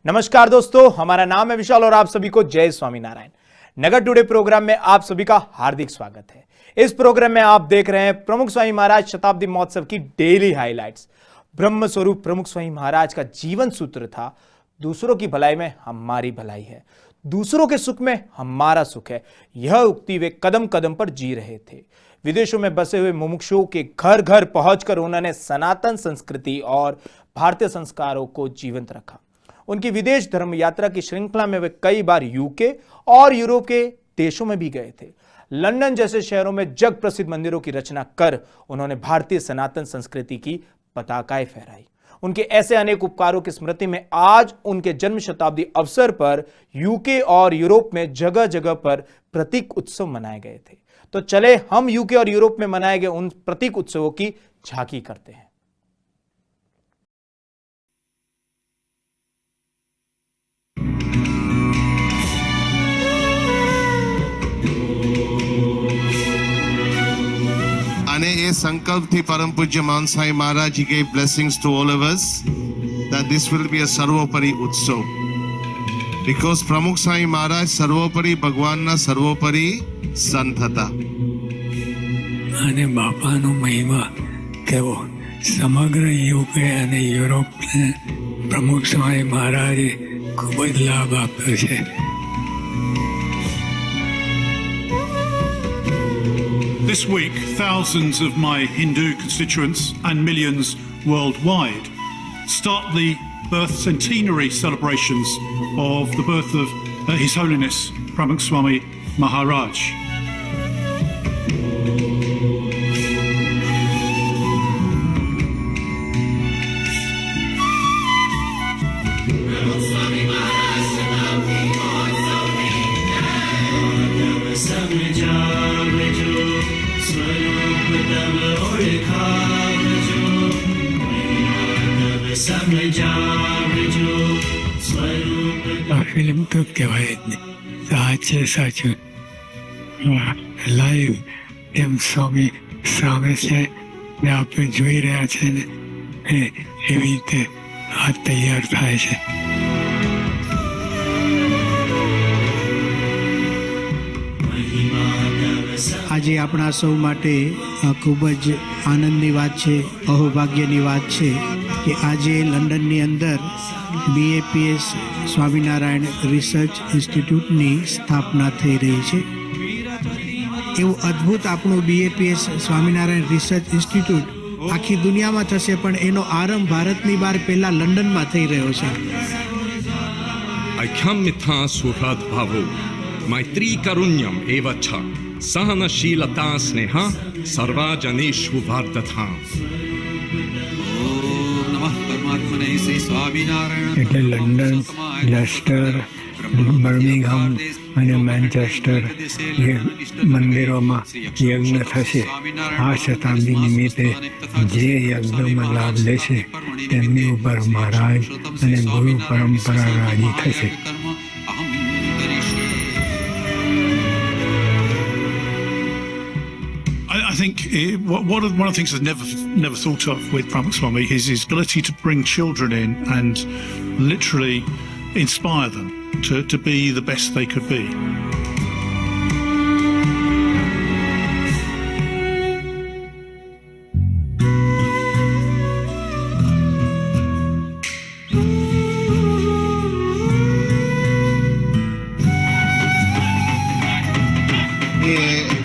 नमस्कार दोस्तों, हमारा नाम है विशाल और आप सभी को जय स्वामी नारायण। नगर टुडे प्रोग्राम में आप सभी का हार्दिक स्वागत है। इस प्रोग्राम में आप देख रहे हैं प्रमुख स्वामी महाराज शताब्दी महोत्सव की डेली हाइलाइट्स। ब्रह्म स्वरूप प्रमुख स्वामी महाराज का जीवन सूत्र था, दूसरों की भलाई में हमारी भलाई है, दूसरों के सुख में हमारा सुख है। यह उक्ति वे कदम कदम पर जी रहे थे। विदेशों में बसे हुए मुमुक्षुओं के घर घर पहुंचकर उन्होंने सनातन संस्कृति और भारतीय संस्कारों को जीवंत रखा। उनकी विदेश धर्म यात्रा की श्रृंखला में वे कई बार यूके और यूरोप के देशों में भी गए थे। लंदन जैसे शहरों में जग प्रसिद्ध मंदिरों की रचना कर उन्होंने भारतीय सनातन संस्कृति की पताकाएं फहराई। उनके ऐसे अनेक उपकारों की स्मृति में आज उनके जन्म शताब्दी अवसर पर यूके और यूरोप में जगह जगह पर प्रतीक उत्सव मनाए गए थे। तो चले हम यूके और यूरोप में मनाए गए उन प्रतीक उत्सवों की झांकी करते हैं। અને એ સંકલ્પથી પરમ પૂજ્ય મહાન સાઈ મહારાજ gave blessings to all of us that this will be a સર્વોપરી ઉત્સવ because પ્રમુખ સ્વામી મહારાજ સર્વોપરી ભગવાનના સર્વોપરી સંત હતા અને બાપાનો મહિમા કેવો સમગ્ર યુકે અને યુરોપને પ્રમુખ સ્વામી મહારાજે ખૂબ જ લાભ આપ્યો છે. This week, thousands of my Hindu constituents and millions worldwide start the birth centenary celebrations of the birth of His Holiness Pramukh Swami Maharaj. આ ફિલ્મ તો કહેવાય જ નહીં, સાચે સાચું લાઈવ એમ સ્વામી સામે છે ને આપણે જોઈ રહ્યા છે ને એવી રીતે આ તૈયાર થાય છે. આજે આપણા સૌ માટે ખૂબ જ આનંદની વાત છે, અહોભાગ્યની વાત છે કે આજે લંડનની અંદર BAPS સ્વામિનારાયણ રિસર્ચ ઇન્સ્ટિટ્યૂટની સ્થાપના થઈ રહી છે. એવું અદ્ભુત આપણું BAPS સ્વામિનારાયણ રિસર્ચ ઇન્સ્ટિટ્યૂટ આખી દુનિયામાં થશે, પણ એનો આરંભ ભારતની બહાર પહેલા લંડનમાં થઈ રહ્યો છે. ऐक्यमिथा सुहृद्भावो मैत्री करुण्यम एव च सहनशीलता स्नेहा सर्वजनेषु वर्धता. એટલે લંડન, લેસ્ટર, બર્મિંગહામ અને મેન્ચેસ્ટર જે મંદિરોમાં યજ્ઞ થશે. આ શતાબ્દી નિમિત્તે જે યજ્ઞમાં લાભ લેશે તેમની ઉપર મહારાજ અને ગુરુ પરંપરા રાજી થશે. I think one of the things I've never thought of with Pramukh Swami is his ability to bring children in and literally inspire them to be the best they could be.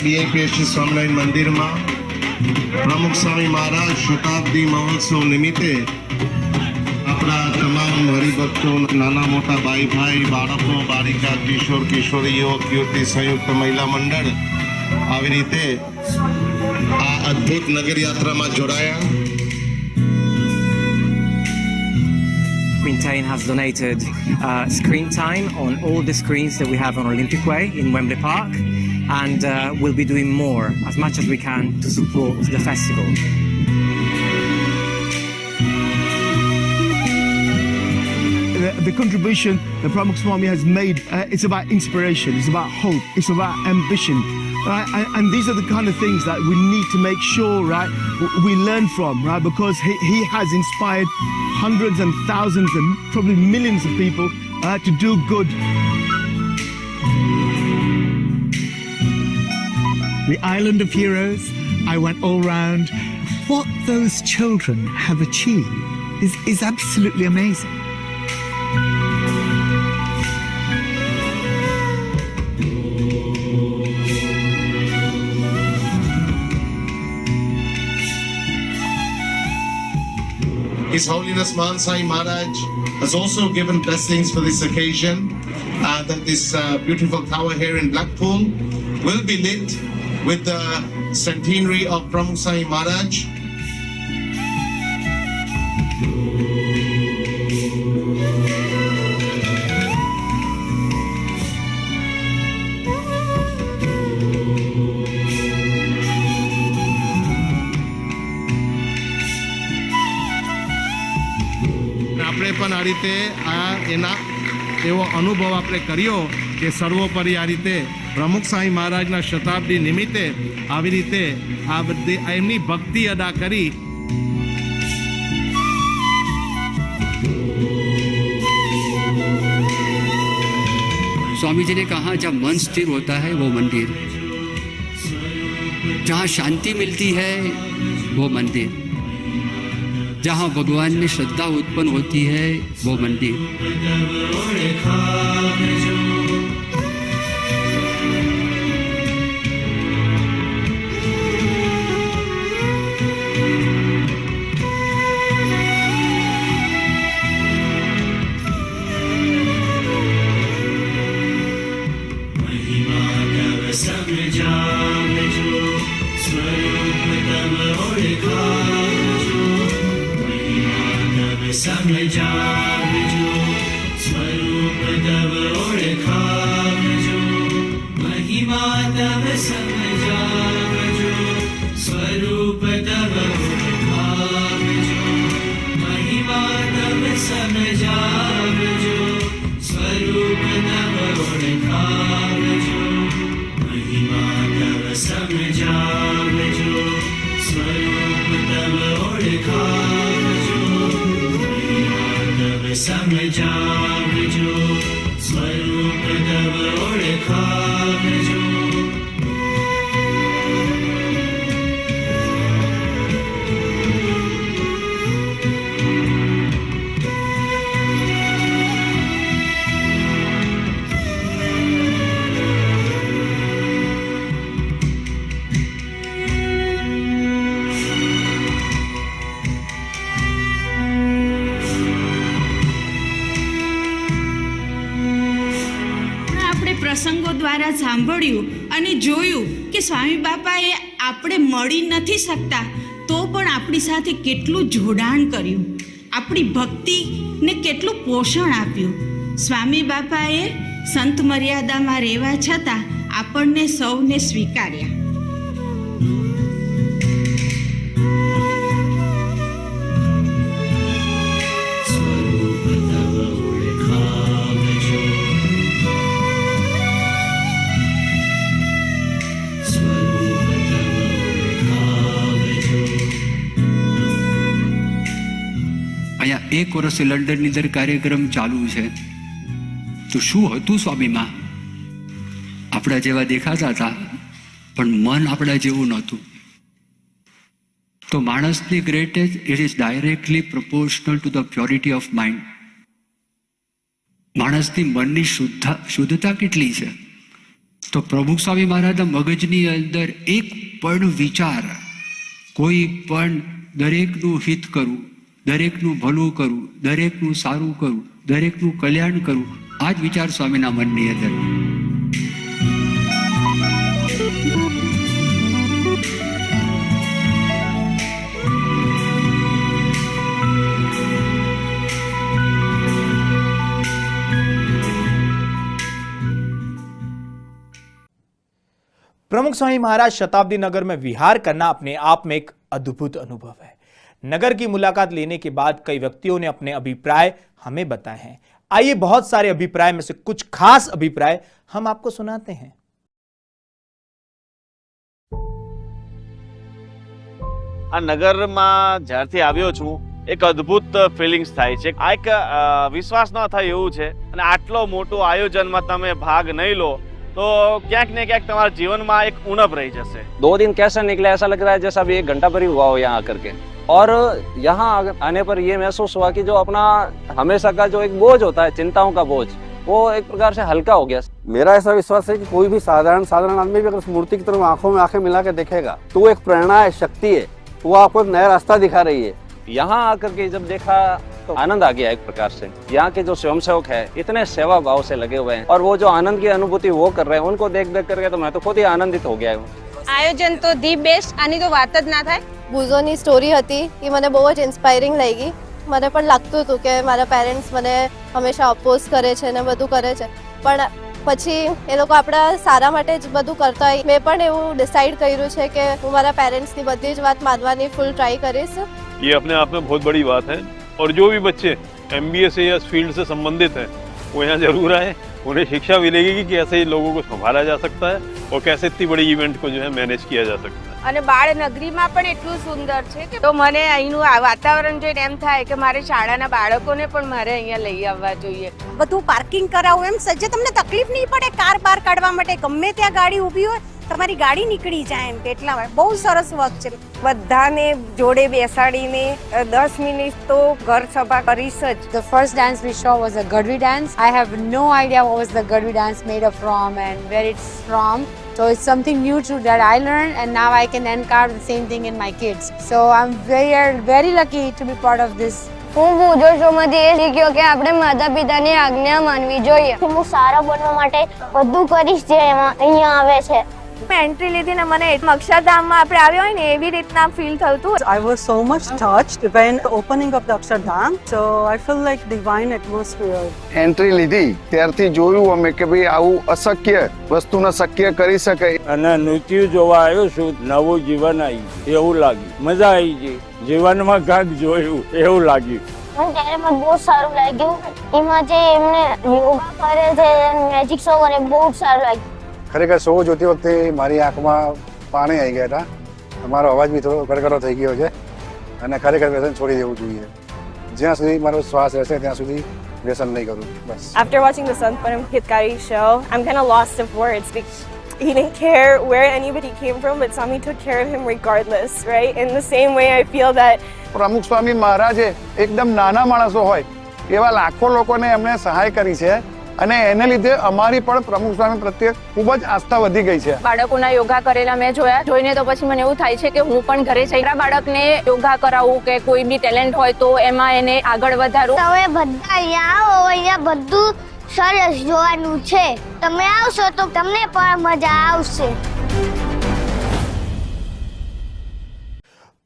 BAPS Swaminarayan મંદિરમાં પ્રમુખ સ્વામી મહારાજ શતાબ્દી મહોત્સવ નિમિત્તે આપણા તમામ હરિભક્તો, નાના મોટા ભાઈ ભાઈ, બાળકો, બાળિકા, કિશોર કિશોરીઓ, કીર્તિ સંયુક્ત મહિલા મંડળ આવી રીતે આ અદ્ભુત નગર યાત્રામાં જોડાયા. Quintain has donated screen time on all the screens that we have on Olympic Way in Wembley Park, and we'll be doing more as much as we can to support the festival. the contribution that Pramukh Swami has made, it's about inspiration, it's about hope, it's about ambition. Right? And these are the kind of things that we need to make sure, right, we learn from, right? Because he has inspired hundreds and thousands and probably millions of people to do good. The Island of Heroes, I went all round. What those children have achieved is absolutely amazing. His Holiness Sai Maharaj has also given blessings for this occasion, that this beautiful tower here in Blackpool will be lit with the centenary of Pramukh Swami Maharaj. આપણે પણ આ રીતે એના એવો અનુભવ આપણે કર્યો કે સર્વોપરી આ રીતે પ્રમુખ સ્વામી મહારાજના શતાબ્દી નિમિત્તે આવી રીતે આ બધી એમની ભક્તિ અદા કરી. स्वामी जी ने कहा जब मन स्थिर होता है वो मंदिर, जहाँ शांति मिलती है वो मंदिर, जहाँ भगवान में श्रद्धा उत्पन्न होती है वो मंदिर. પ્રસંગો દ્વારા સાંભળ્યું અને જોયું કે સ્વામી બાપાએ આપણે મળી નથી શકતા તો પણ આપણી સાથે કેટલું જોડાણ કર્યું, આપણી ભક્તિને કેટલું પોષણ આપ્યું. સ્વામી બાપાએ સંત મર્યાદામાં રહેવા છતાં આપણને સૌને સ્વીકાર્યા. અહીંયા 1 વર્ષથી લંડનની અંદર કાર્યક્રમ ચાલુ છે, તો શું હતું સ્વામીમાં? આપણા જેવા દેખાતા હતા પણ મન આપણા જેવું નહોતું. તો માણસની greatness it is directly proportional to the purity of mind. માણસની મનની શુદ્ધતા કેટલી છે? તો પ્રમુખ સ્વામી મહારાજના મગજની અંદર એક પણ વિચાર, કોઈ પણ દરેકનું હિત કરવું, દરેકનું ભલું કરવું, દરેકનું સારું કરવું, દરેકનું કલ્યાણ કરવું, આ જ વિચાર સ્વામીના મનની અંદર. प्रमुख स्वामी महाराज शताब्दी नगर में विहार करना अपने आप में एक अद्भुत अनुभव है. नगर की मुलाकात लेने के बाद कई व्यक्तियों ने अपने अभिप्राय हमें बताए हैं. आइए बहुत सारे अभिप्राय में से कुछ खास अभिप्राय हम आपको सुनाते हैं। આ નગરમાં જ્યારથી આવ્યો છું એક અદ્ભુત ફિલિંગ્સ થાય છે। આ એક વિશ્વાસ ન થાય એવું છે અને આટલો મોટો આયોજનમાં તમે ભાગ નહીં લો તો ક્યાંક ને ક્યાંક તમારા જીવનમાં એક ઉણપ રહી જશે। 2 दिन कैसे निकले ऐसा लग रहा है जैसा अभी 1 घंटा पर ही हुआ हो यहाँ आकर के। और यहाँ आने पर ये महसूस हुआ कि जो अपना हमेशा का जो एक बोझ होता है, चिंताओं का बोझ, वो एक प्रकार से हल्का हो गया। मेरा ऐसा विश्वास है कि कोई भी साधारण आदमी भी अगर उस मूर्ति की तरफ आंखों में आंखें मिला के देखेगा तो वो एक प्रेरणा है, शक्ति है, वो आपको एक नया रास्ता दिखा रही है। यहाँ आकर के जब देखा तो आनंद आ गया एक प्रकार से। यहाँ के जो स्वयंसेवक है इतने सेवा भाव से लगे हुए हैं और वो जो आनंद की अनुभूति वो कर रहे हैं, उनको देख करके तो मैं तो खुद ही आनंदित हो गया हूँ। આયોજન તો ધી બેસ્ટ, આની તો વાત જ ના થાય। બુઝોની સ્ટોરી હતી એ મને બહુ જ ઇન્સ્પાયરિંગ લાગી। મને પણ લાગતું હતું કે મારા પેરેન્ટ્સ મને હંમેશા અપોઝ કરે છે ને બધું કરે છે, પણ પછી એ લોકો આપણા સારા માટે જ બધું કરતા હોય। મેં પણ એવું ડિસાઈડ કર્યું છે કે હું મારા પેરેન્ટ્સની બધી જ વાત માનવાની ફૂલ ટ્રાય કરીશ। ये अपने आप में बहुत बड़ी बात है और जो भी बच्चे MBA से या फील्ड से संबंधित हैं वो यहाँ जरूर आए। उन्हें शिक्षा मिलेगी कि कैसे लोगों को संभाला जा सकता है और कैसे इतनी बड़ी इवेंट को जो है मैनेज किया जा सकता है। અને બાળનગરીમાં પણ એટલું સુંદર છે કે તો મને અહીંનું આ વાતાવરણ જોઈને એમ થાય કે મારે શાળાના બાળકોને પણ મારે અહીંયા લઈ આવવા જોઈએ। બધું પાર્કિંગ કરાવવું એમ સજ્જે તમને તકલીફ નહીં પડે કાર બાર કાઢવા માટે, ગમે ત્યાં ગાડી ઊભી હોય તમારી ગાડી નીકળી જાય એમ કેટલા વાર બહુ સરસ વર્ક છે। બધાને જોડે બેસાડીને 10 મિનિટ તો ઘર સભા કરીશ જ। The first dance we saw was a Gadvi dance. I have no idea what was the Gadvi dance made of from and where it's from. So it's something new to that I learned and now I can encourage the same thing in my kids. So I'm very lucky to be part of this. હું બુઝો શોમાંથી એ શીખ્યો કે આપણે માતા પિતાની આજ્ઞા માનવી જોઈએ। હું સારા બનવા માટે બધું કરીશ જે અહીંયા આવે છે। મેં એન્ટ્રી લીધી ને મને અક્ષરધામમાં આપણે આવ્યો હોય ને એવી રીતના ફીલ થતું। I was so much touched when the opening of the Akshardham. So I feel like divine atmosphere. Entry લીધી ત્યારથી જોયું અમે કે ભાઈ આવું અશક્ય વસ્તુને શક્ય કરી શકાય। અને નૃત્ય જોવા આવ્યો છું, નવું જીવન આવી એવું લાગ્યું, મજા આવી ગઈ, જીવનમાં કાંઈક જોયું એવું લાગ્યું। ત્યારે મને બહુ સારું લાગ્યું। એમાં જે એમને યોગા કરે છે, મેજિક શો કરે, બહુ સારું લાગ્યું। ખરેખર શો જોતી વખતે મારી આંખમાં પાણી આવી ગયા હતા, મારો અવાજ બી થોડો ગરગરો થઈ ગયો છે અને ખરેખર વ્યસન છોડી દેવું જોઈએ। જ્યાં સુધી મારો શ્વાસ રહેશે ત્યાં સુધી વ્યસન નહીં કરું બસ। After watching the Sanparam Hitkari show, I'm kind of lost of words because he didn't care where anybody came from, but Swami took care of him regardless, right? In the same way, I feel that પ્રમુખ સ્વામી મહારાજે એકદમ નાના માણસો હોય એવા લાખો લોકોને એમણે સહાય કરી છે અને એને લીધે અમારી પણ પ્રમુખ સ્વામી પ્રત્યે ખૂબ જ આસ્થા વધી ગઈ છે। બાળકોના યોગા કરેલા મેં જોયા, જોઈને તો પછી મને એવું થાય છે કે હું પણ ઘરે જઈને બાળકને યોગા કરાવું કે કોઈ બી ટેલેન્ટ હોય તો એમાં એને આગળ વધારું। તમે બધા અહીંયા આવો, અહીંયા બધું સરસ જોવાનું છે। તમે આવશો તો તમને પણ મજા આવશે।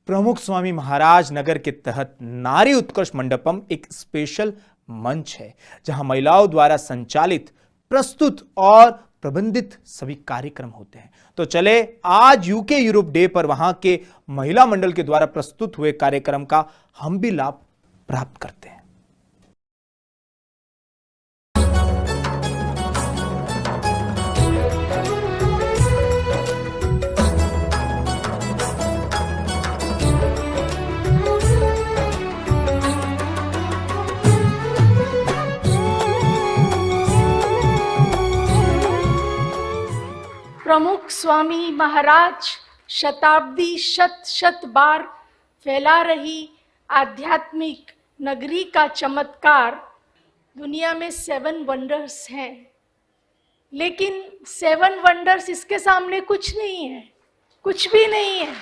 प्रमुख स्वामी महाराज नगर के तहत नारी उत्कर्ष मंडपम एक स्पेशल मंच है जहां महिलाओं द्वारा संचालित, प्रस्तुत और प्रबंधित सभी कार्यक्रम होते हैं। तो चले आज यूके यूरोप डे पर वहां के महिला मंडल के द्वारा प्रस्तुत हुए कार्यक्रम का हम भी लाभ प्राप्त करते हैं। प्रमुख स्वामी महाराज शताब्दी शत बार फैला रही आध्यात्मिक नगरी का चमत्कार। दुनिया में 7 वंडर्स हैं, लेकिन 7 वंडर्स इसके सामने कुछ नहीं है, कुछ भी नहीं है।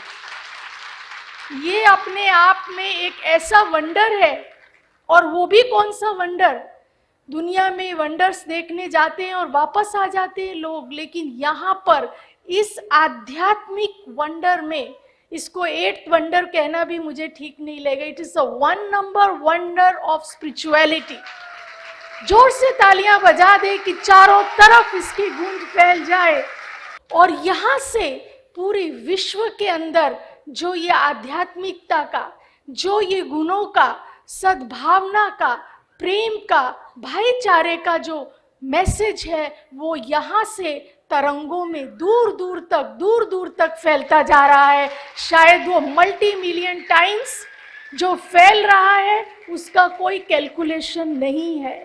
ये अपने आप में एक ऐसा वंडर है। और वो भी कौन सा वंडर? दुनिया में वंडर्स देखने जाते हैं और वापस आ जाते हैं लोग, लेकिन यहाँ पर इस आध्यात्मिक वंडर में, इसको 8th वंडर कहना भी मुझे ठीक नहीं लगेगा, it is a 1 number wonder of spirituality. जोर से तालियां बजा दे कि चारों तरफ इसकी गूंज फैल जाए और यहाँ से पूरे विश्व के अंदर जो ये आध्यात्मिकता का, जो ये गुणों का, सद्भावना का प्रेम का, भाईचारे का जो मैसेज है वो यहाँ से तरंगों में दूर दूर तक फैलता जा रहा है। शायद वो मल्टी मिलियन टाइम्स जो फैल रहा है उसका कोई कैलकुलेशन नहीं है।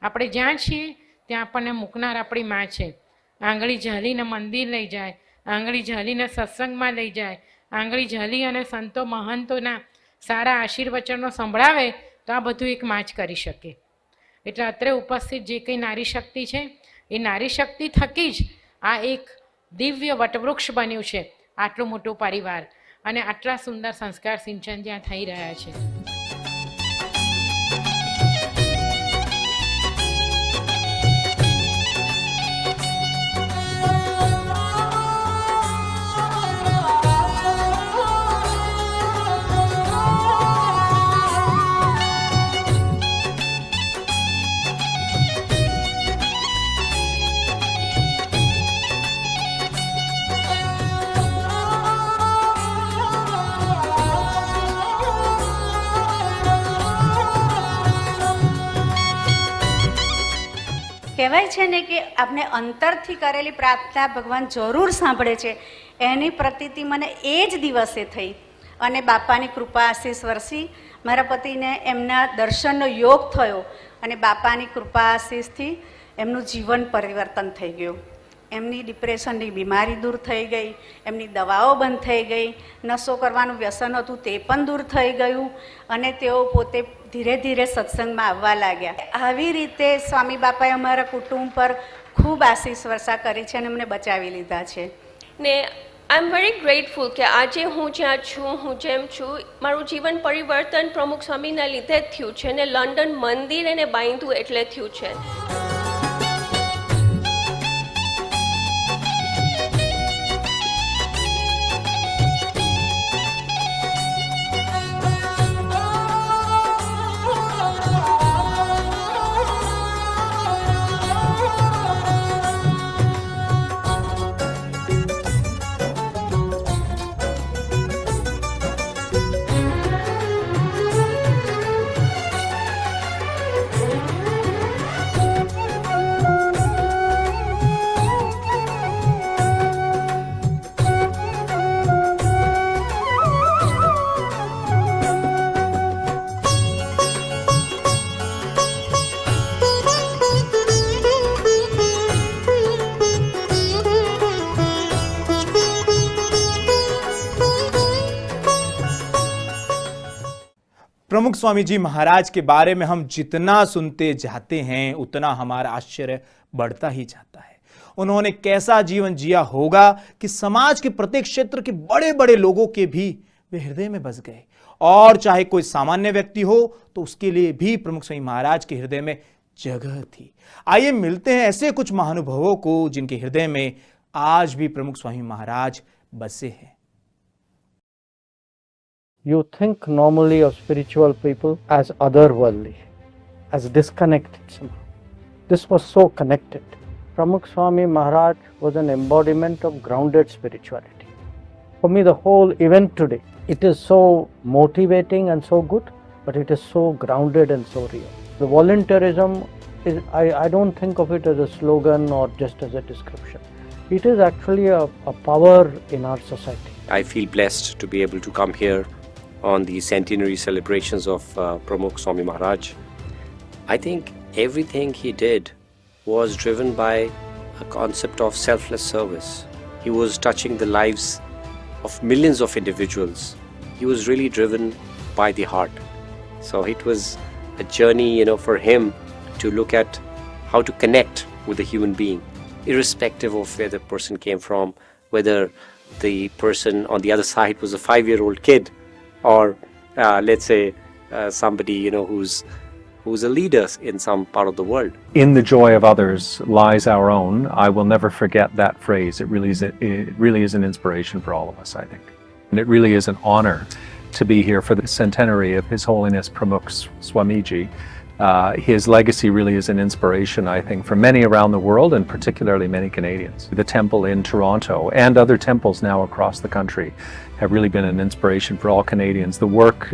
આપણે જ્યાં છીએ ત્યાં આપણને મૂકનાર આપણી માં છે। આંગળી ઝાલીને મંદિર લઈ જાય, આંગળી ઝાલીને સત્સંગમાં લઈ જાય, આંગળી ઝાલી અને સંતો મહંતોના સારા આશીર્વચનો સંભળાવે તો આ બધું એક માં જ કરી શકે। એટલે અત્રે ઉપસ્થિત જે કંઈ નારી શક્તિ છે એ નારી શક્તિ થકી જ આ એક દિવ્ય વટવૃક્ષ બન્યું છે, આટલું મોટું પરિવાર અને આટલા સુંદર સંસ્કાર સિંચન જ્યાં થઈ રહ્યા છે। કહેવાય છે ને કે આપણે અંતરથી કરેલી પ્રાર્થના ભગવાન જરૂર સાંભળે છે। એની પ્રતીતિ મને એ જ દિવસે થઈ અને બાપાની કૃપા આશીષ વરસી મારા પતિને એમના દર્શનનો યોગ થયો અને બાપાની કૃપા આશીષથી એમનું જીવન પરિવર્તન થઈ ગયું। એમની ડિપ્રેશનની બીમારી દૂર થઈ ગઈ, એમની દવાઓ બંધ થઈ ગઈ, નશો કરવાનું વ્યસન હતું તે પણ દૂર થઈ ગયું અને તેઓ પોતે ધીરે ધીરે સત્સંગમાં આવવા લાગ્યા। આવી રીતે સ્વામી બાપાએ અમારા કુટુંબ પર ખૂબ આશીષ વર્ષા કરી છે અને મને બચાવી લીધા છે ને આઈ એમ વેરી ગ્રેટફુલ કે આજે હું જ્યાં છું, હું જેમ છું, મારું જીવન પરિવર્તન પ્રમુખ સ્વામીના લીધે જ થયું છે ને લંડન મંદિર એને બાંધ્યું એટલે થયું છે। प्रमुख स्वामी जी महाराज के बारे में हम जितना सुनते जाते हैं उतना हमारा आश्चर्य बढ़ता ही जाता है। उन्होंने कैसा जीवन जिया होगा कि समाज के प्रत्येक क्षेत्र के बड़े बड़े लोगों के भी वे हृदय में बस गए, और चाहे कोई सामान्य व्यक्ति हो तो उसके लिए भी प्रमुख स्वामी महाराज के हृदय में जगह थी। आइए मिलते हैं ऐसे कुछ महानुभवों को जिनके हृदय में आज भी प्रमुख स्वामी महाराज बसे हैं। You think normally of spiritual people as otherworldly, as disconnected somehow. This was so connected. Pramukh Swami Maharaj was an embodiment of grounded spirituality. For me, the whole event today, it is so motivating and so good, but it is so grounded and so real. The volunteerism is, I don't think of it as a slogan or just as a description. It is actually a power in our society. I feel blessed to be able to come here on the centenary celebrations of Pramukh Swami Maharaj. I think everything he did was driven by a concept of selfless service. He was touching the lives of millions of individuals. He was really driven by the heart. So it was a journey, for him to look at how to connect with the human being, irrespective of where the person came from, whether the person on the other side was a 5-year-old kid or let's say somebody who's a leader in some part of the world. In the joy of others lies our own. I will never forget that phrase. It really is an inspiration for all of us, I think. And it really is an honor to be here for the centenary of His Holiness Pramukh Swamiji. His legacy really is an inspiration, I think, for many around the world and particularly many Canadians. The temple in Toronto and other temples now across the country have really been an inspiration for all Canadians. The work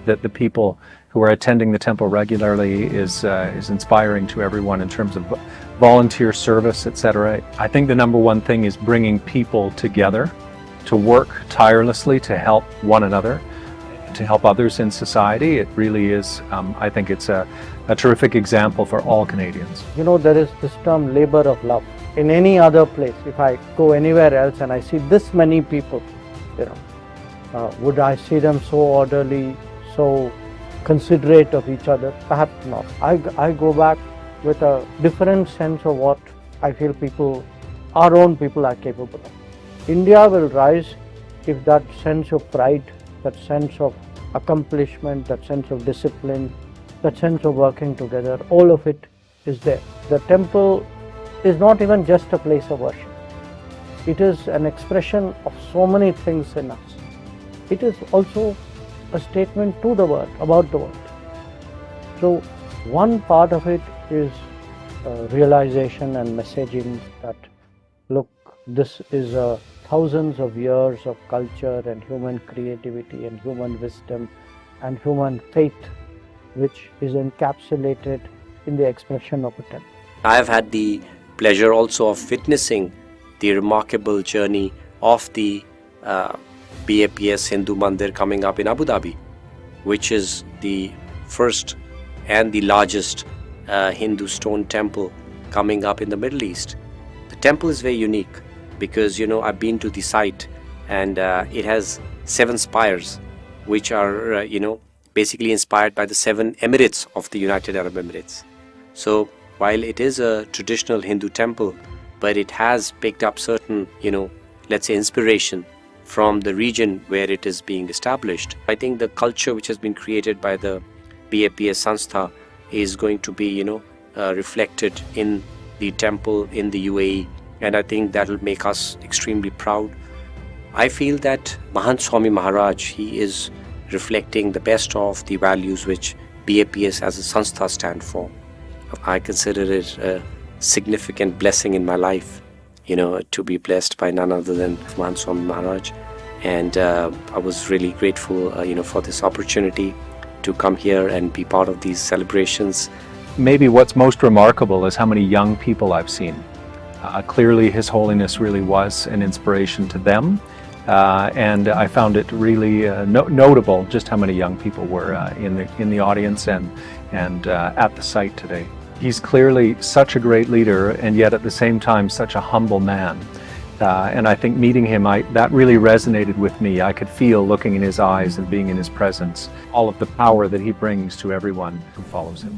that the people who are attending the temple regularly is inspiring to everyone in terms of volunteer service, etc. I think the number one thing is bringing people together to work tirelessly to help one another, to help others in society. It really is, I think it's a terrific example for all Canadians. You know, there is this term labor of love. In any other place, if I go anywhere else and I see this many people, you know, would I see them so orderly, so considerate of each other? Perhaps not. I go back with a different sense of what I feel people, our own people, are capable of. India will rise if that sense of pride, that sense of accomplishment, that sense of discipline, that sense of working together, all of it is there. The temple is not even just a place of worship. It is an expression of so many things in us. It is also a statement to the world, about the world. So one part of it is realization and messaging that, look, this is thousands of years of culture and human creativity and human wisdom and human faith, which is encapsulated in the expression of a temple. I have had the pleasure also of witnessing the remarkable journey of the BAPS Hindu Mandir coming up in Abu Dhabi, which is the first and the largest Hindu stone temple coming up in the Middle East. The temple is very unique because, you know, I've been to the site and it has 7 spires, which are, you know, basically inspired by the 7 emirates of the United Arab Emirates. So while it is a traditional Hindu temple, but it has picked up certain, you know, let's say inspiration from the region where it is being established. I think the culture which has been created by the BAPS Sanstha is going to be, you know, reflected in the temple in the UAE, and I think that will make us extremely proud. I feel that Mahant Swami Maharaj, he is reflecting the best of the values which BAPS as a Sanstha stand for. I consider it a significant blessing in my life, you know, to be blessed by none other than Mahant Swami Maharaj. And I was really grateful, you know, for this opportunity to come here and be part of these celebrations. Maybe what's most remarkable is how many young people I've seen. Clearly His Holiness really was an inspiration to them, and I found it really notable just how many young people were in the audience and at the site today. He's clearly such a great leader, and yet at the same time such a humble man. And I think meeting him, that really resonated with me. I could feel, looking in his eyes and being in his presence, all of the power that he brings to everyone who follows him.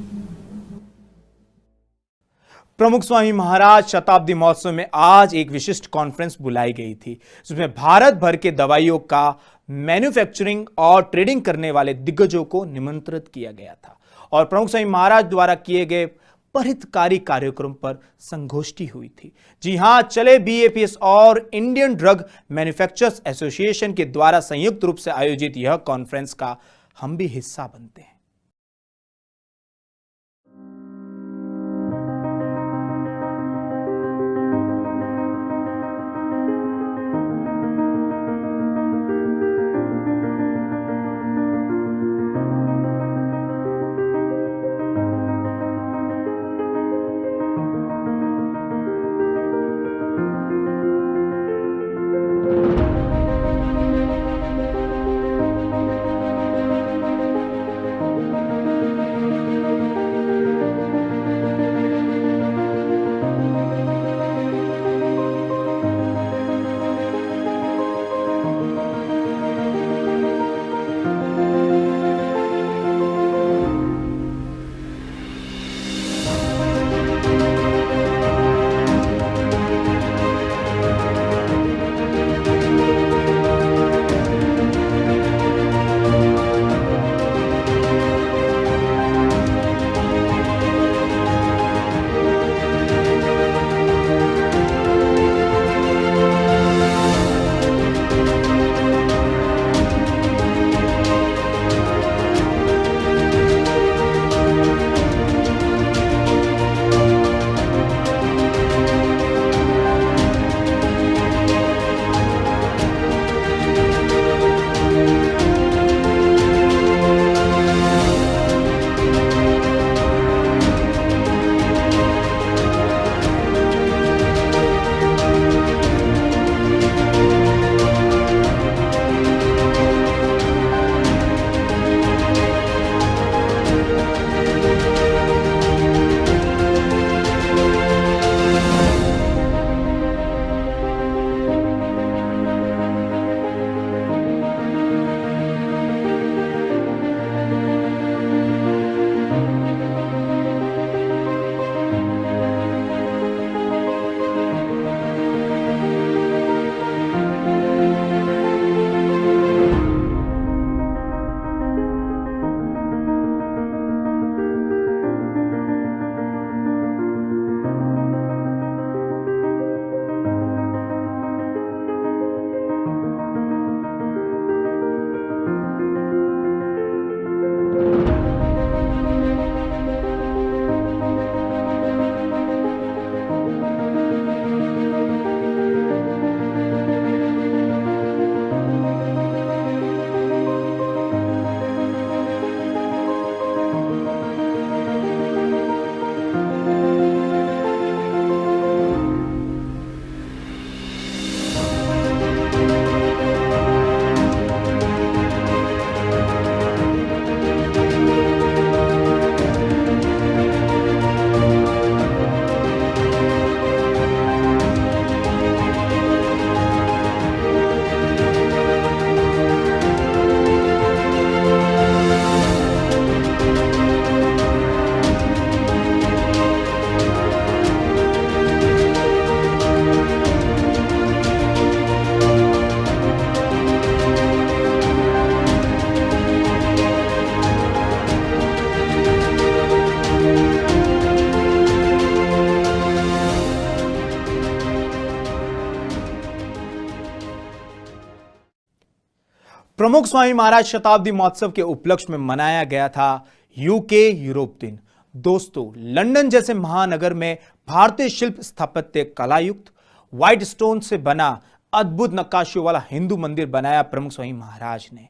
प्रमुख स्वामी महाराज शताब्दी महोत्सव में आज एक विशिष्ट conference बुलाई गई थी, जिसमें भारत भर के दवाइयों का मैन्युफैक्चरिंग और ट्रेडिंग करने वाले दिग्गजों को निमंत्रित किया गया था और प्रमुख स्वामी महाराज द्वारा किए गए परहितकारी कार्यक्रम पर संगोष्ठी हुई थी। जी हां, चले BAPS और इंडियन ड्रग मैन्युफैक्चरर्स एसोसिएशन के द्वारा संयुक्त रूप से आयोजित यह कॉन्फ्रेंस का हम भी हिस्सा बनते हैं। प्रमुख स्वामी महाराज शताब्दी महोत्सव के उपलक्ष्य में मनाया गया था यूके यूरोप दिन। दोस्तों, लंदन जैसे महानगर में भारतीय शिल्प स्थापत्य कलायुक्त व्हाइट स्टोन से बना अद्भुत नक्काशियों वाला हिंदू मंदिर बनाया प्रमुख स्वामी महाराज ने।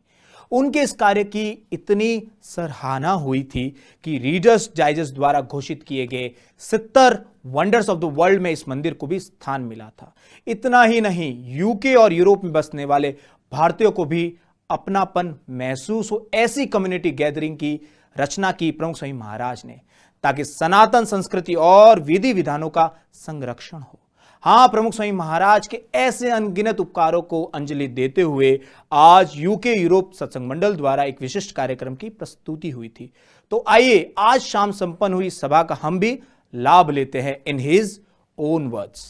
उनके इस कार्य की इतनी सराहना हुई थी कि रीडर्स डाइजेस्ट द्वारा घोषित किए गए 70 वंडर्स ऑफ द वर्ल्ड में इस मंदिर को भी स्थान मिला था। इतना ही नहीं, यूके और यूरोप में बसने वाले भारतीयों को भी अपनापन महसूस हो, ऐसी कम्युनिटी गैदरिंग की रचना की प्रमुख स्वामी महाराज ने, ताकि सनातन संस्कृति और विधि विधानों का संरक्षण हो। हाँ, प्रमुख स्वामी महाराज के ऐसे अनगिनत उपकारों को अंजलि देते हुए आज यूके यूरोप सत्संग मंडल द्वारा एक विशिष्ट कार्यक्रम की प्रस्तुति हुई थी। तो आइए आज शाम संपन्न हुई सभा का हम भी लाभ लेते हैं इन हिज ओन वर्ड्स।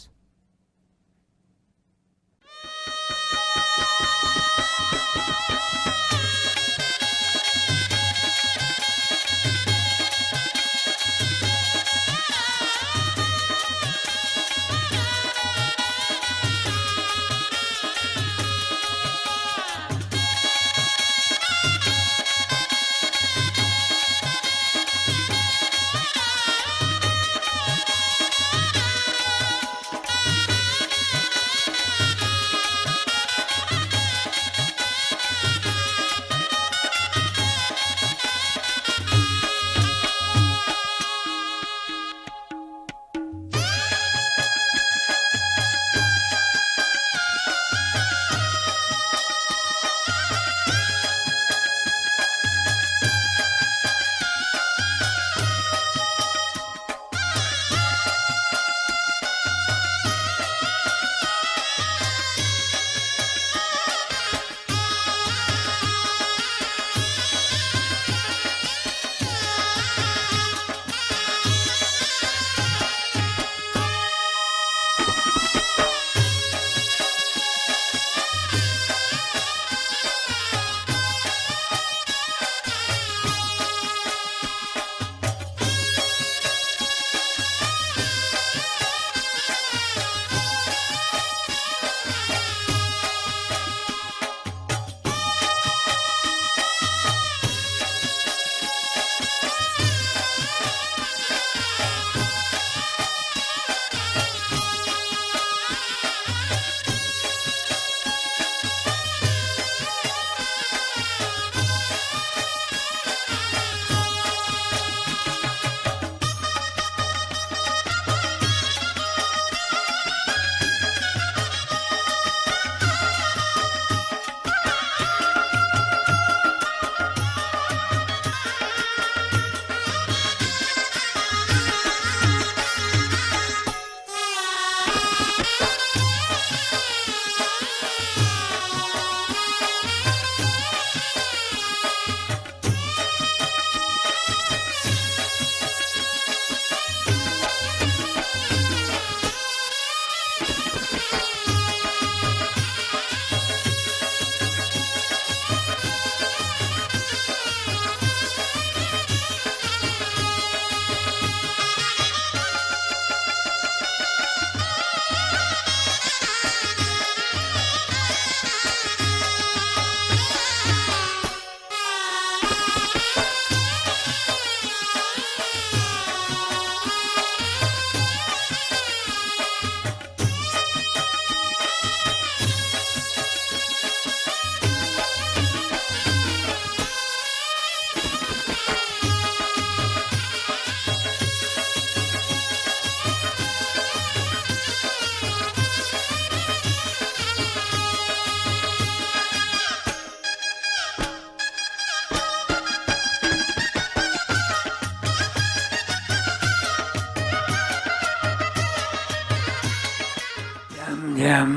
જેમ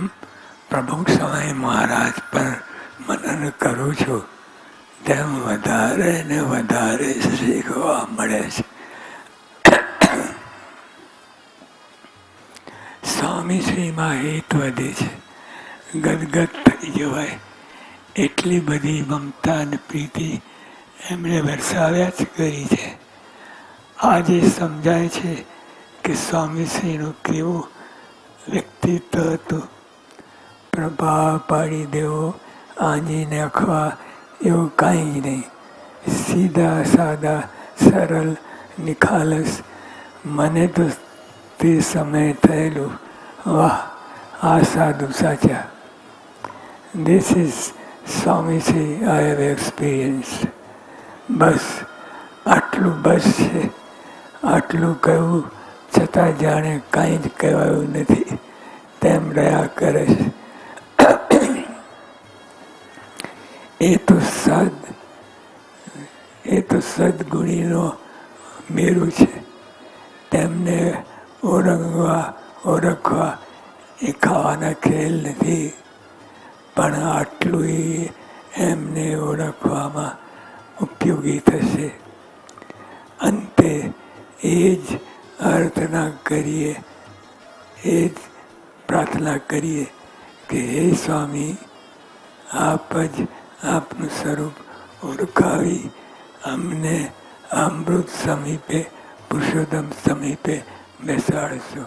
પ્રમુખ સ્વામી મહારાજ પર મનન કરું છું તેમ વધારે ને વધારે શીખવા મળે છે. સ્વામીશ્રીમાં હિત વધે છે, ગદગદ થઈ જવાય એટલી બધી મમતા અને પ્રીતિ એમણે વરસાવ્યા જ કરી છે. આજે સમજાય છે કે સ્વામીશ્રીનું કેવું વ્યક્તિત્વ હતું. પ્રભાવ પાડી દેવો આંજી નાખવા એવું કાંઈ જ નહીં. સીધા સાદા સરળ નિખાલસ. મને તો તે સમયે થયેલું, વાહ, આ સાધુ સાચા. This is Swamiji I have experienced. બસ આટલું બસ છે. આટલું કહેવું છતાં જાણે કાંઈ જ કહેવાયું નથી તેમ રહ્યા કરે છે. એ તો સદગુણીનો મેરુ છે. તેમને ઓળખવા એ ખાવાના ખેલ નથી, પણ આટલું એમને ઓળખવામાં ઉપયોગી થશે. અંતે એ જ અર્થના કરીએ, એ જ પ્રાર્થના કરીએ કે હે સ્વામી, આપ જ આપનું સ્વરૂપ ઓળખાવી અમને અમૃત સમીપે, Purushottam સમીપે બેસાડશો.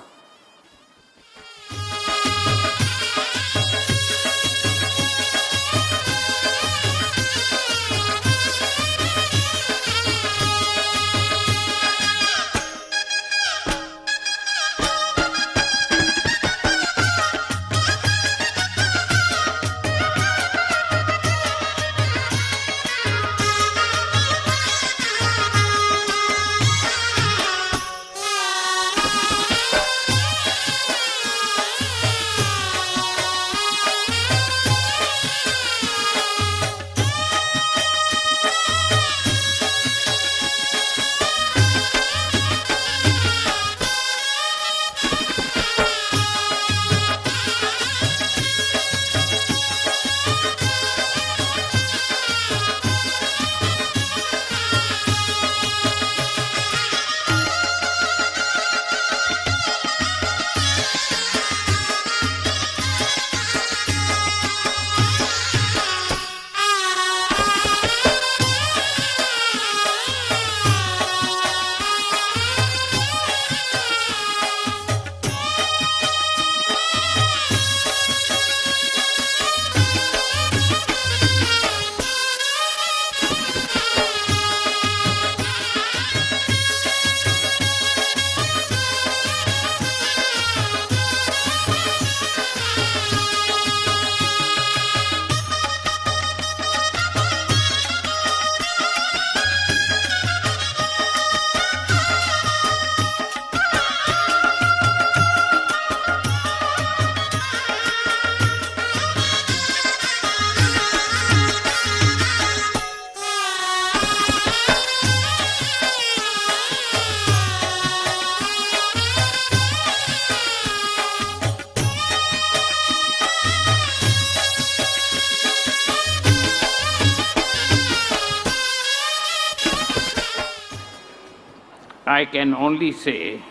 I can only say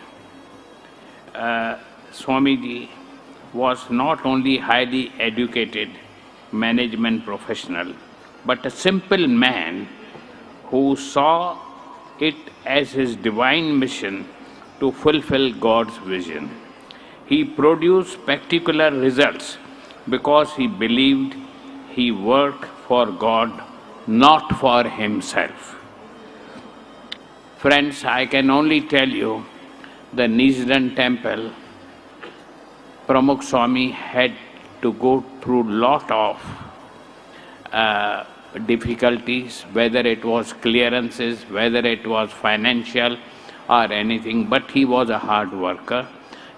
Swamiji was not only highly educated management professional, but a simple man who saw it as his divine mission to fulfill God's vision. He produced spectacular results because he believed he worked for God, not for himself. Friends, I can only tell you, the Nizdan temple, Pramukh Swami had to go through lot of difficulties, whether it was clearances, whether it was financial or anything, but he was a hard worker,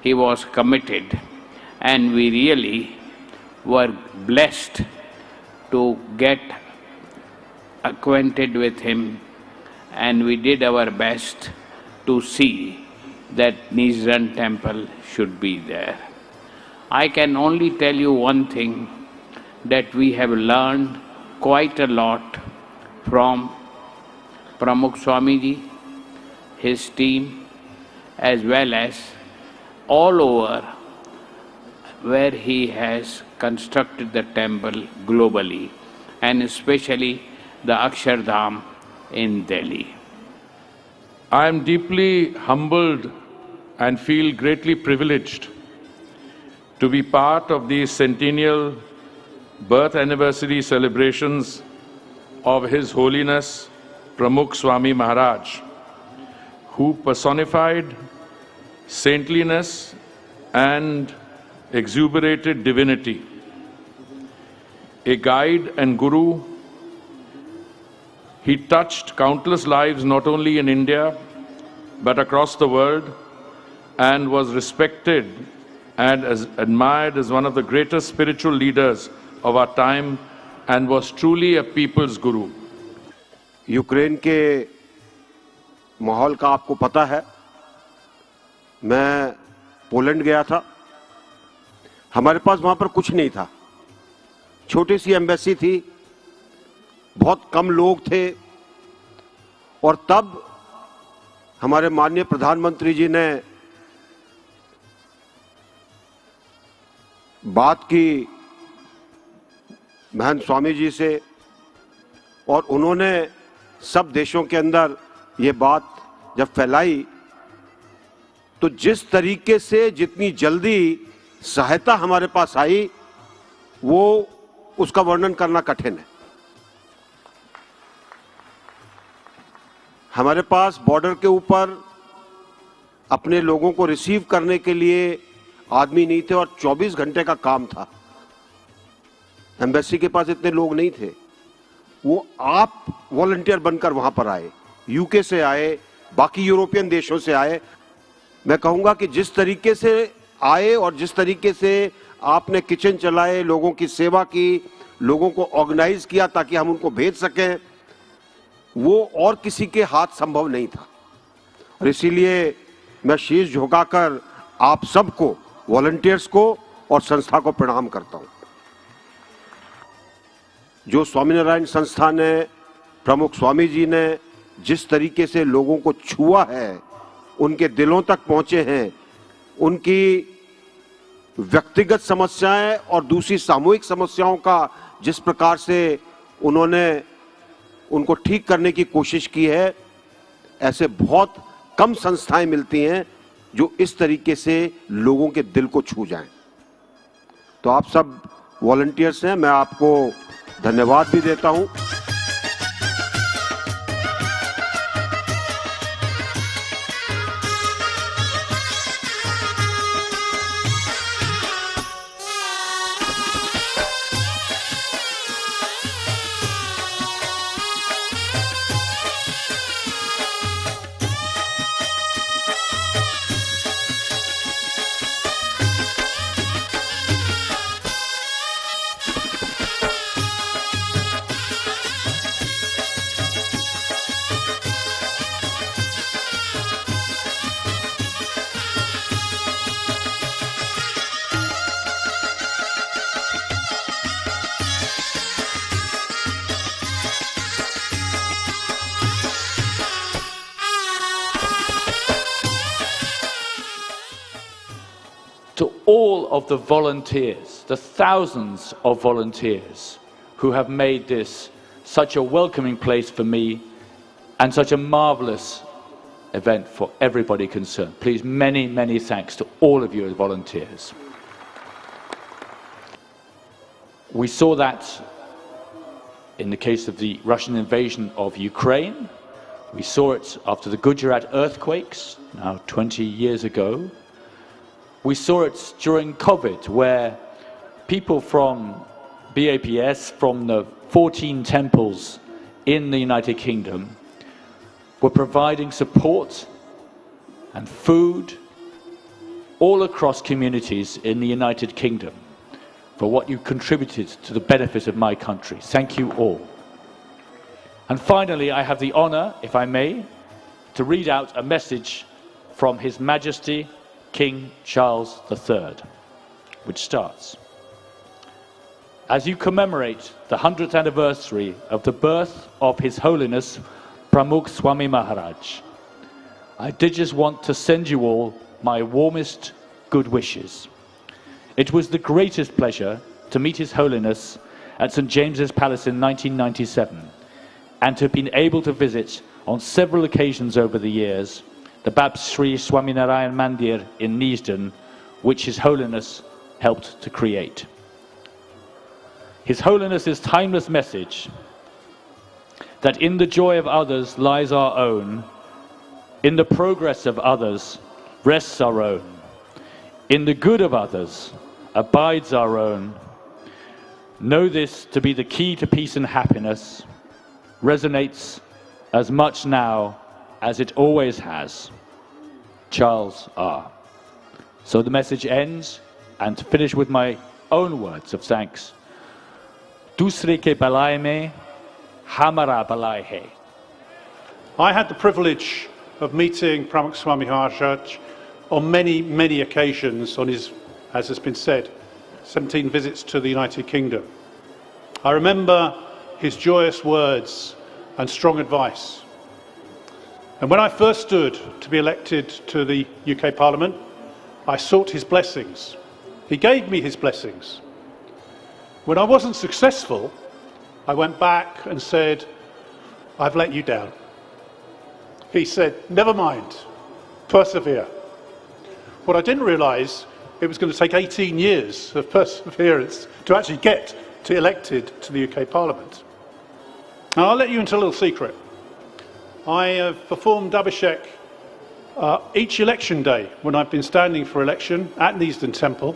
he was committed, and we really were blessed to get acquainted with him, and we did our best to see that Nizdan temple should be there. I can only tell you one thing, that we have learned quite a lot from Pramukh Swamiji, his team, as well as all over where he has constructed the temple globally, and especially the Akshardham in Delhi. I am deeply humbled and feel greatly privileged to be part of the centennial birth anniversary celebrations of His Holiness Pramukh Swami Maharaj, who personified saintliness and exuberated divinity. A guide and guru, he touched countless lives not only in India but across the world, and was respected and admired as one of the greatest spiritual leaders of our time, and was truly a people's guru. Ukraine के माहौल का आपको पता है। मैं Poland गया था, हमारे पास वहां पर कुछ नहीं था, छोटी सी एम्बेसी थी, बहुत कम लोग थे, और तब हमारे माननीय प्रधानमंत्री जी ने बात की महंत स्वामी जी से, और उन्होंने सब देशों के अंदर ये बात जब फैलाई, तो जिस तरीके से जितनी जल्दी सहायता हमारे पास आई, वो उसका वर्णन करना कठिन है। हमारे पास बॉर्डर के ऊपर अपने लोगों को रिसीव करने के लिए आदमी नहीं थे, और 24 घंटे का काम था। एम्बेसी के पास इतने लोग नहीं थे, वो आप वॉलंटियर बनकर वहां पर आए, यूके से आए, बाकी यूरोपियन देशों से आए। मैं कहूंगा कि जिस तरीके से आए और जिस तरीके से आपने किचन चलाए, लोगों की सेवा की, लोगों को ऑर्गेनाइज किया ताकि हम उनको भेज सकें, वो और किसी के हाथ संभव नहीं था। और इसीलिए मैं शीश झुकाकर आप सबको, वॉलंटियर्स को और संस्था को प्रणाम करता हूं। जो स्वामीनारायण संस्था ने, प्रमुख स्वामी जी ने जिस तरीके से लोगों को छुआ है, उनके दिलों तक पहुंचे हैं, उनकी व्यक्तिगत समस्याएं और दूसरी सामूहिक समस्याओं का जिस प्रकार से उन्होंने उनको ठीक करने की कोशिश की है, ऐसे बहुत कम संस्थाएं मिलती हैं जो इस तरीके से लोगों के दिल को छू जाएं। तो आप सब वॉलंटियर्स हैं, मैं आपको धन्यवाद भी देता हूं। To all of the volunteers, the thousands of volunteers who have made this such a welcoming place for me and such a marvelous event for everybody concerned. Please, many, many thanks to all of you as volunteers. We saw that in the case of the Russian invasion of Ukraine. We saw it after the Gujarat earthquakes, now 20 years ago. We saw it during COVID, where people from BAPS, from the 14 temples in the United Kingdom, were providing support and food all across communities in the United Kingdom for what you contributed to the benefit of my country. Thank you all. And finally, I have the honor, if I may, to read out a message from His Majesty King Charles III, which starts: as you commemorate the 100th anniversary of the birth of His Holiness Pramukh Swami Maharaj, I did just want to send you all my warmest good wishes. It was the greatest pleasure to meet His Holiness at St. James's Palace in 1997, and to have been able to visit on several occasions over the years the Bab Sri Swaminarayan Mandir in Neasden, which His Holiness helped to create. His Holiness's timeless message that in the joy of others lies our own, in the progress of others rests our own, in the good of others abides our own. Know this to be the key to peace and happiness resonates as much now as it always has. Charles R. So the message ends, and to finish with my own words of thanks. Dusre ke balai mein hamara balai hai. I had the privilege of meeting Pramukh Swami Maharaj on many, many occasions on his, as has been said, 17 visits to the United Kingdom. I remember his joyous words and strong advice. And when I first stood to be elected to the UK Parliament, I sought his blessings. He gave me his blessings. When I wasn't successful, I went back and said, I've let you down. He said, never mind, persevere. What I didn't realise, it was going to take 18 years of perseverance to actually get to elected to the UK Parliament. Now I'll let you into a little secret. I have performed Abhishek each election day when I've been standing for election at Neasden Temple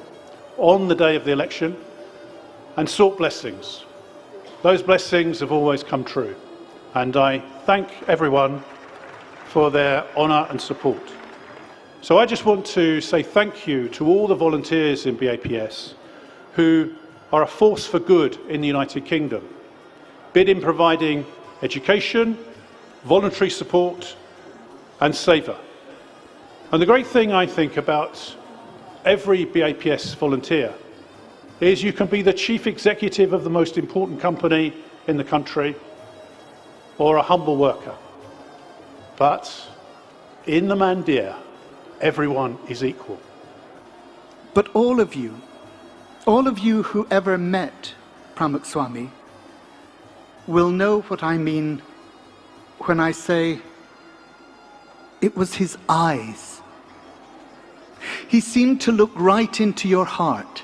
on the day of the election and sought blessings. Those blessings have always come true, and I thank everyone for their honour and support. So I just want to say thank you to all the volunteers in BAPS who are a force for good in the United Kingdom, be it in providing education, voluntary support and savour. And the great thing I think about every BAPS volunteer is you can be the chief executive of the most important company in the country or a humble worker. But in the Mandir, everyone is equal. But all of you who ever met Pramukh Swami will know what I mean when I say it was his eyes. He seemed to look right into your heart,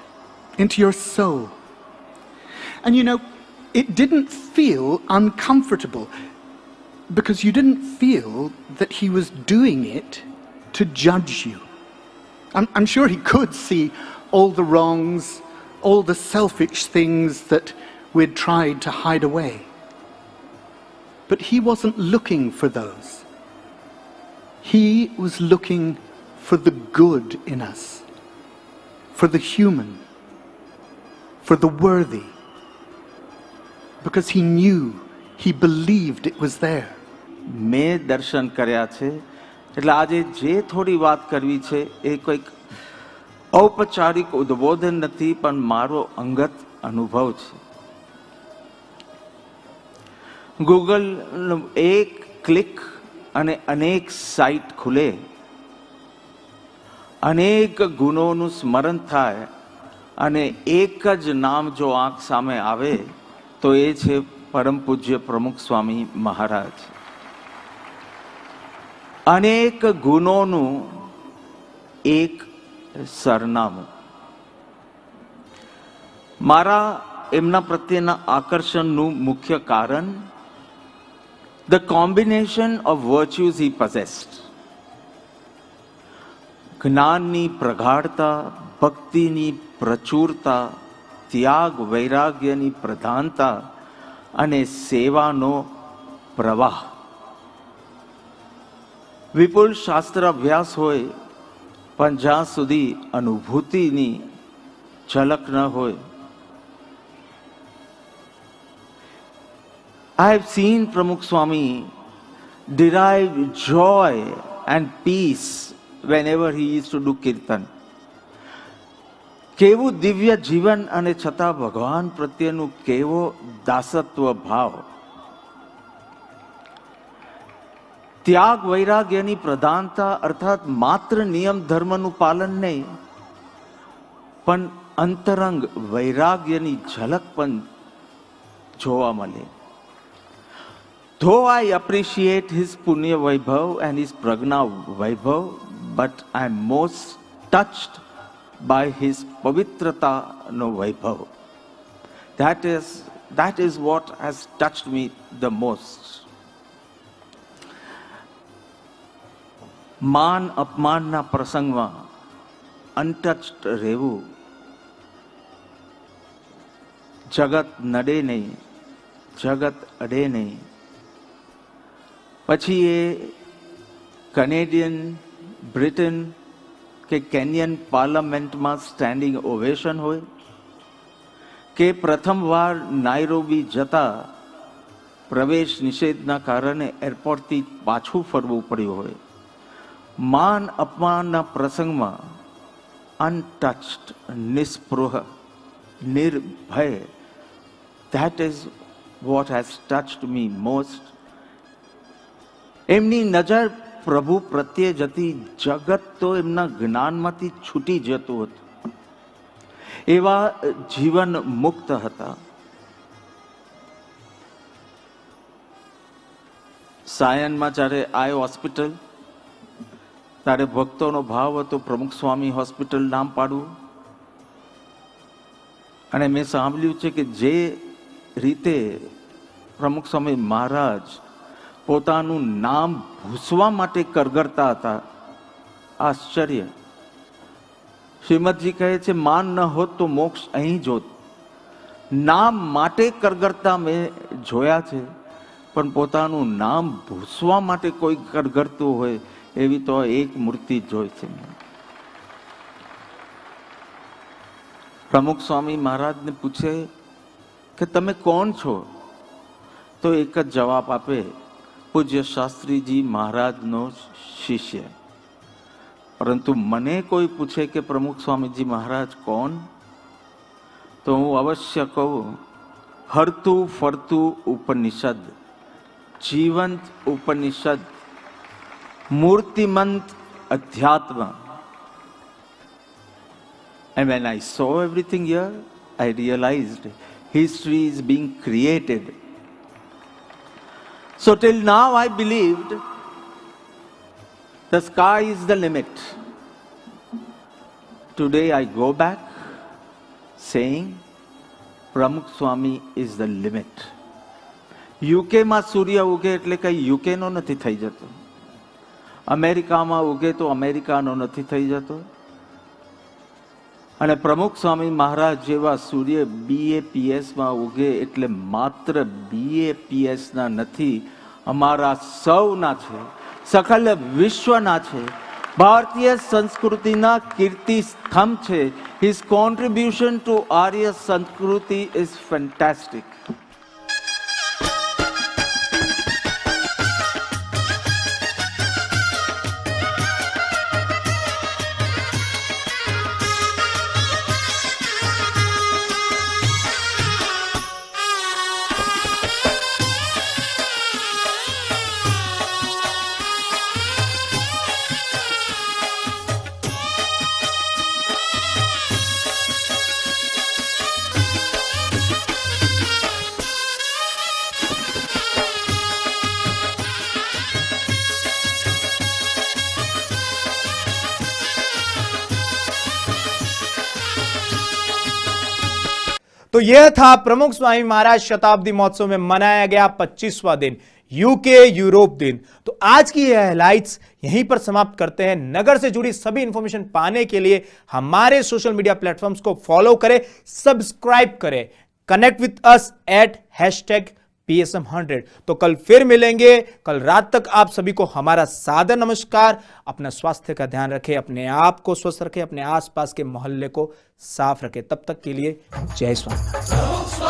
into your soul. And you know, it didn't feel uncomfortable because you didn't feel that he was doing it to judge you. I'm sure he could see all the wrongs, all the selfish things that we'd tried to hide away. But he wasn't looking for those. He was looking for the good in us, for the human, for the worthy, because he knew, he believed it was there. મેં દર્શન કર્યા છે એટલે આજે જે થોડી વાત કરવી છે એ કોઈક ઔપચારિક ઉદ્બોધન નથી પણ મારો અંગત અનુભવ છે. ગૂગલ એક ક્લિક અને અનેક સાઇટ ખુલે, અનેક ગુણોનું સ્મરણ થાય અને એક જ નામ જો આંખ સામે આવે તો એ છે પરમ પૂજ્ય પ્રમુખ સ્વામી મહારાજ. અનેક ગુણોનું એક સરનામું. મારા એમના પ્રત્યેના આકર્ષણનું મુખ્ય કારણ the combination of virtues he possessed. જ્ઞાનની પ્રગાઢતા, ભક્તિની પ્રચુરતા, ત્યાગ વૈરાગ્યની પ્રધાનતા અને સેવાનો પ્રવાહ. વિપુલ શાસ્ત્ર અભ્યાસ હોય પણ જ્યાં સુધી અનુભૂતિની ઝલક ન હોય. I have seen Pramukh Swami derive joy and peace whenever he used to do kirtan. કેવું દિવ્ય જીવન અને છતાં ભગવાન પ્રત્યેનું કેવો દાસત્વ ભાવ. ત્યાગ વૈરાગ્યની પ્રધાનતા અર્થાત માત્ર નિયમ ધર્મનું પાલન નહીં પણ અંતરંગ વૈરાગ્યની ઝલક પણ જોવા મળે. Though I appreciate his Punya Vaibhav and his Pragna Vaibhav, but I am most touched by his Pavitrata no Vaibhav. that is what has touched me the most. માન અપમાનના પ્રસંગમાં અનટચ્ડ રહેવું, જગત નડે નહીં, જગત અડે નહીં. પછી એ કનેડિયન, બ્રિટન કે કેન્યન પાર્લામેન્ટમાં સ્ટેન્ડિંગ ઓવેશન હોય, કે પ્રથમવાર નાયરોબી જતા પ્રવેશ નિષેધના કારણે એરપોર્ટથી પાછું ફરવું પડ્યું હોય, માન અપમાનના પ્રસંગમાં અનટચ્ડ, નિસ્પૃહ, નિર્ભય, that is what has touched me most. એમની નજર પ્રભુ પ્રત્યે જતી, જગત તો એમના જ્ઞાનમાંથી છૂટી જતું હતું. એવા જીવન મુક્ત હતા. સાયનમાં જ્યારે આઈ હોસ્પિટલ, ત્યારે ભક્તોનો ભાવ હતો પ્રમુખ સ્વામી હોસ્પિટલ નામ પાડવું. અને મેં સાંભળ્યું છે કે જે રીતે પ્રમુખ સ્વામી મહારાજ પોતાનું નામ ભૂસવા માટે કરગરતા હતા, આશ્ચર્ય. શ્રીમદજી કહે છે માન ન હોત તો મોક્ષ અહીં જોત. નામ માટે કરગરતા મેં જોયા છે, પણ પોતાનું નામ ભૂસવા માટે કોઈ કરગરતું હોય એવી તો એક મૂર્તિ જોઈ છે. પ્રમુખ સ્વામી મહારાજને પૂછે કે તમે કોણ છો, તો એક જ જવાબ આપે, પૂજ્ય શાસ્ત્રીજી મહારાજનો શિષ્ય. પરંતુ મને કોઈ પૂછે કે પ્રમુખ સ્વામીજી મહારાજ કોણ, તો હું અવશ્ય કહું, હરતું ફરતું ઉપનિષદ, જીવંત ઉપનિષદ, મૂર્તિમંત અધ્યાત્મ. And when I saw everything here, I realized history is being created. So till now I believed the sky is the limit. Today I go back saying Pramukh Swami is the limit. UK માં સૂર્ય ઉગે એટલે કઈ UK નો નથી થઈ જતો, અમેરિકામાં ઉગે તો અમેરિકાનો નથી થઈ જતો. અને પ્રમુખ સ્વામી મહારાજ જેવા સૂર્ય BAPS માં ઉગે એટલે માત્ર BAPS ના નથી, અમારા સૌના છે, સકલ વિશ્વના છે, ભારતીય સંસ્કૃતિના કીર્તિ સ્તંભ છે. His contribution to Arya Sanskriti is fantastic. तो यह था प्रमुख स्वामी महाराज शताब्दी महोत्सव में मनाया गया 25वां दिन, यूके यूरोप दिन. तो आज की यह हाइलाइट्स यहीं पर समाप्त करते हैं. नगर से जुड़ी सभी इंफॉर्मेशन पाने के लिए हमारे सोशल मीडिया प्लेटफॉर्म्स को फॉलो करें, सब्सक्राइब करें, कनेक्ट विद अस @ PSM100. तो कल फिर मिलेंगे. कल रात तक आप सभी को हमारा सादर नमस्कार. अपना स्वास्थ्य का ध्यान रखें, अपने आप को स्वस्थ रखें, अपने आसपास के मोहल्ले को साफ रखें. तब तक के लिए जय स्वामी.